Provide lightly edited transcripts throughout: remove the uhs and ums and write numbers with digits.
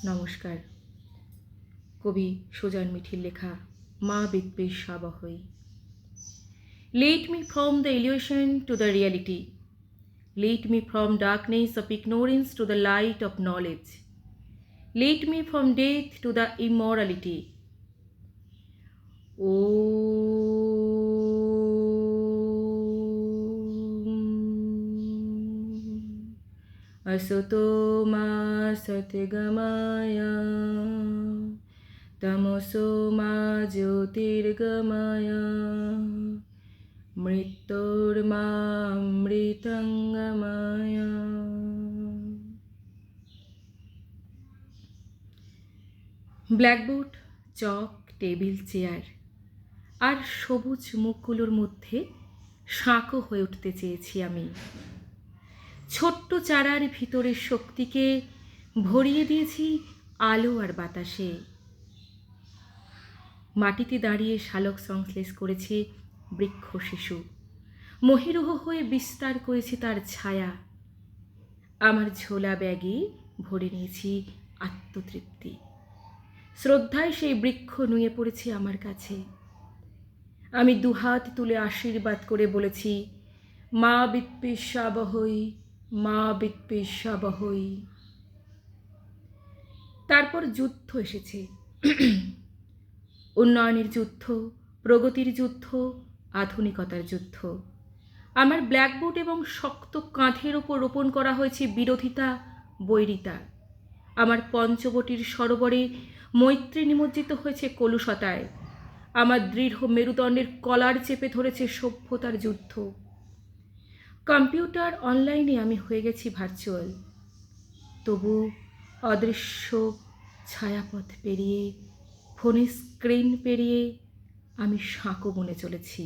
নমস্কার। কবি সুজান মিঠির লেখা মা বিদ্বেষাবহৈ। Lead me from the illusion to the reality. Lead me from darkness of ignorance to the light of knowledge. Lead me from death to the immortality. Asato ma satgamaya tamoso ma jyotirgamaya মৃত্যুর্মা অমৃতঙ্গময়া। Blackboard, chalk, table, chair আর সবুজ মুখগুলোর মধ্যে সাঁকো হয়ে উঠতে চেয়েছি আমি। ছোট্ট চারার ভিতরের শক্তিকে ভরিয়ে দিয়েছি আলো আর বাতাসে। মাটিতে দাঁড়িয়ে শালক সংশ্লেষ করেছে বৃক্ষ শিশু, মহিরুহ হয়ে বিস্তার করেছে তার ছায়া। আমার ঝোলা ব্যাগে ভরে নিয়েছি আত্মতৃপ্তি। শ্রদ্ধায় সেই বৃক্ষ নুয়ে পড়েছে আমার কাছে। আমি দুহাত তুলে আশীর্বাদ করে বলেছি, মা বিদ্বেষাবহৈ, মা বিদ্বেষাবহৈ। তারপর যুদ্ধ এসেছে, উন্নয়নের যুদ্ধ, প্রগতির যুদ্ধ, আধুনিকতার যুদ্ধ। আমার ব্ল্যাকবোর্ড এবং শক্ত কাঁধের ওপর রোপণ করা হয়েছে বিরোধিতা, বৈরিতা। আমার পঞ্চবটির সরোবরে মৈত্রী নিমজ্জিত হয়েছে কলুষতায়। আমার দৃঢ় মেরুদণ্ডের কলার চেপে ধরেছে সভ্যতার যুদ্ধ। কম্পিউটার, অনলাইনে আমি হয়ে গেছি ভার্চুয়াল। তবু অদৃশ্য ছায়াপথ পেরিয়ে, ফোনের স্ক্রিন পেরিয়ে আমি সাঁকো বুনে চলেছি।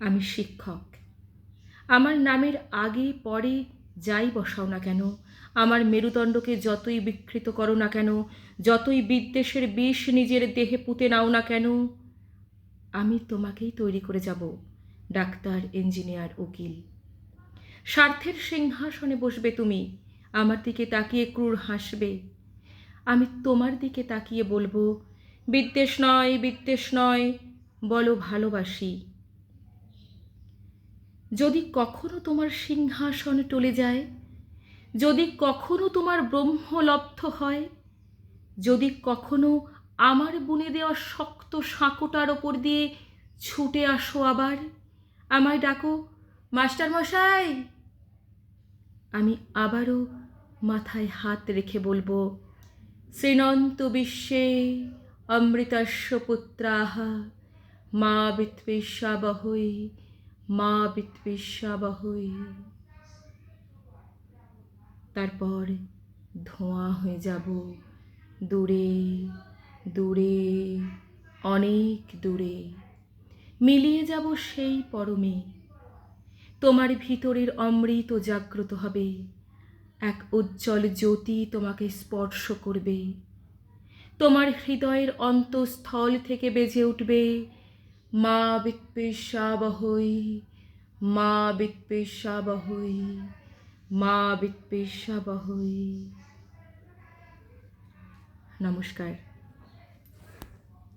আমি শিক্ষক। আমার নামের আগে পরে যাই বসাও না কেন, আমার মেরুদণ্ডকে যতই বিকৃত করো না কেন, যতই বিদ্বেষের বিষ নিজের দেহে পুঁতে নাও না কেন, আমি তোমাকেই তৈরি করে যাব ডাক্তার, ইঞ্জিনিয়ার, উকিল। স্বার্থের সিংহাসনে বসবে তুমি, আমার দিকে তাকিয়ে ক্রূর হাসবে। আমি তোমার দিকে তাকিয়ে বলবো, বিদ্বেষ নয়, বিদ্বেষ নয়, বলো ভালোবাসি। যদি কখনো তোমার সিংহাসন টলে যায়, যদি কখনো তোমার ব্রহ্মলব্ধ হয়, যদি কখনো আমার বুনে দেওয়া শক্ত সাঁকোটার ওপর দিয়ে ছুটে আসো আবার, আমায় ডাকো, মাস্টার মশাই। আমি আবারও মাথায় হাত রেখে বলবো, শ্রীনন্ত বিশ্বে অমৃতস্য পুত্রাহ মা বিদ্বেষাবহৈ, মা বিদ্বেষাবহৈ। তারপর ধোঁয়া হয়ে যাব দূরে দূরে, অনেক দূরে, মিলিয়ে যাব সেই পরমে। তোমার ভিতরের অমৃত জাগ্রত হবে, এক উজ্জ্বল জ্যোতি তোমাকে স্পর্শ করবে। তোমার হৃদয়ের অন্তঃস্থল থেকে বেজে উঠবে, মা বিদ্বেষাবহৈ, মা বিদ্বেষাবহৈ, মা বিদ্বেষাবহৈ। নমস্কার।